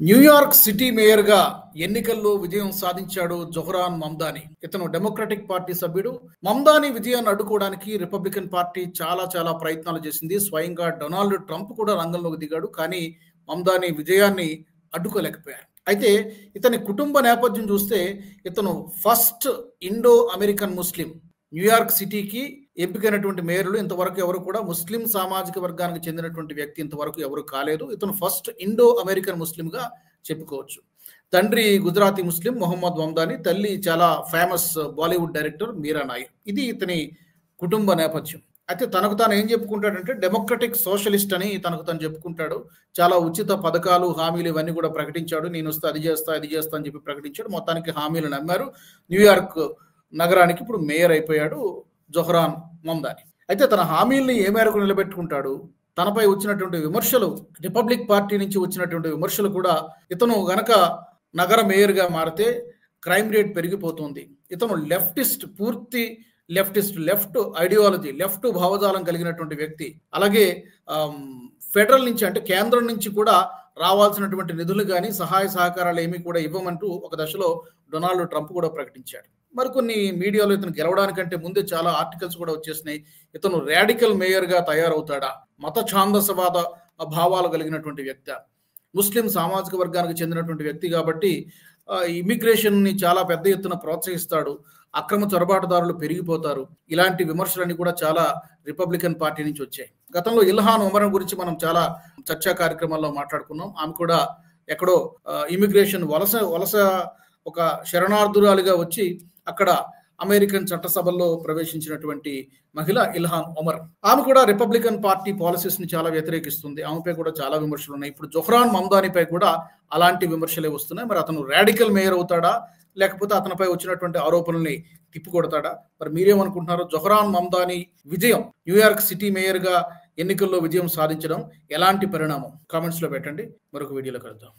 New York city మేయర్గా ఎన్నికల్లో విజయం సాధించాడు జొహ్రాన్ మమ్దాని. ఇతను డెమోక్రటిక్ పార్టీ సభ్యుడు. మమ్దాని విజయాన్ని అడ్డుకోవడానికి రిపబ్లికన్ పార్టీ చాలా ప్రయత్నాలు చేసింది. స్వయంగా డొనాల్డ్ ట్రంప్ కూడా రంగంలోకి దిగాడు. కానీ మమ్దాని విజయాన్ని అడ్డుకోలేకపోయారు. అయితే ఇతని కుటుంబ నేపథ్యం చూస్తే ఇతను ఫస్ట్ ఇండో అమెరికన్ ముస్లిం. న్యూయార్క్ సిటీకి ఎంపికైనటువంటి మేయర్లు ఇంతవరకు ఎవరు కూడా ముస్లిం సామాజిక వర్గానికి చెందినటువంటి వ్యక్తి ఇంతవరకు ఎవరు కాలేదు. ఇతను ఫస్ట్ ఇండో అమెరికన్ ముస్లింగా చెప్పుకోవచ్చు. తండ్రి గుజరాతీ ముస్లిం మొహమ్మద్ మమ్దాని, తల్లి చాలా ఫేమస్ బాలీవుడ్ డైరెక్టర్ మీరా నాయర్. ఇది ఇతని కుటుంబ నేపథ్యం. అయితే తనకు తాను ఏం చెప్పుకుంటాడంటే డెమోక్రటిక్ సోషలిస్ట్ అని తనకు తను చెప్పుకుంటాడు. చాలా ఉచిత పథకాలు, హామీలు ఇవన్నీ కూడా ప్రకటించాడు. నేను వస్తే అది చేస్తా అని చెప్పి ప్రకటించాడు. మొత్తానికి హామీలు నమ్మారు. న్యూయార్క్ నగరానికి ఇప్పుడు మేయర్ అయిపోయాడు జొహ్రాన్ మమ్దాని. అయితే తన హామీల్ని ఏ మేరకు నిలబెట్టుకుంటాడు? తనపై వచ్చినటువంటి విమర్శలు, రిపబ్లిక్ పార్టీ నుంచి వచ్చినటువంటి విమర్శలు కూడా, ఇతను గనక నగర మేయర్గా మారితే క్రైమ్ రేట్ పెరిగిపోతుంది, ఇతను లెఫ్టిస్ట్, పూర్తి లెఫ్ట్ ఐడియాలజీ, లెఫ్ట్ భావజాలం కలిగినటువంటి వ్యక్తి, అలాగే ఫెడరల్ నుంచి అంటే కేంద్రం నుంచి కూడా రావాల్సినటువంటి నిధులు కానీ సహాయ సహకారాలు ఏమీ కూడా ఇవ్వమంటూ ఒక దశలో డొనాల్డ్ ట్రంప్ కూడా ప్రకటించాడు. మరికొన్ని మీడియాలో ఇతను గెలవడానికంటే ముందే చాలా ఆర్టికల్స్ కూడా వచ్చేసినాయి. ఇతను రాడికల్ మేయర్గా తయారవుతాడా? మత ఛాందసవాద భావాలు కలిగినటువంటి వ్యక్తి, ముస్లిం సామాజిక వర్గానికి చెందినటువంటి వ్యక్తి కాబట్టి ఇమిగ్రేషన్ని చాలా పెద్ద ఎత్తున ప్రోత్సహిస్తాడు, అక్రమ చొరబాటుదారులు పెరిగిపోతారు. ఇలాంటి విమర్శలన్నీ కూడా చాలా రిపబ్లికన్ పార్టీ నుంచి వచ్చాయి. గతంలో ఇల్హాన్ ఒమర్ గురించి మనం చాలా చర్చా కార్యక్రమాల్లో మాట్లాడుకున్నాం. ఆమె కూడా ఎక్కడో ఇమిగ్రేషన్ వలస ఒక శరణార్థురాలిగా వచ్చి అక్కడ అమెరికన్ చట్టసభల్లో ప్రవేశించినటువంటి మహిళ ఇల్హాన్ ఒమర్. ఆమె కూడా రిపబ్లికన్ పార్టీ పాలసీస్ ని చాలా వ్యతిరేకిస్తుంది. ఆమెపై కూడా చాలా విమర్శలు ఉన్నాయి. ఇప్పుడు జొహ్రాన్ మమ్దానిపై కూడా అలాంటి విమర్శలే వస్తున్నాయి. మరి అతను రాడికల్ మేయర్ అవుతాడా, లేకపోతే అతనిపై వచ్చినటువంటి ఆరోపణల్ని తిప్పికొడతాడా? మరి మీరేమనుకుంటున్నారు? జొహ్రాన్ మమ్దాని విజయం, న్యూయార్క్ సిటీ మేయర్ గా ఎన్నికల్లో విజయం సాధించడం ఎలాంటి పరిణామం? కామెంట్స్ లో పెట్టండి. మరొక వీడియోలో కలుద్దాం.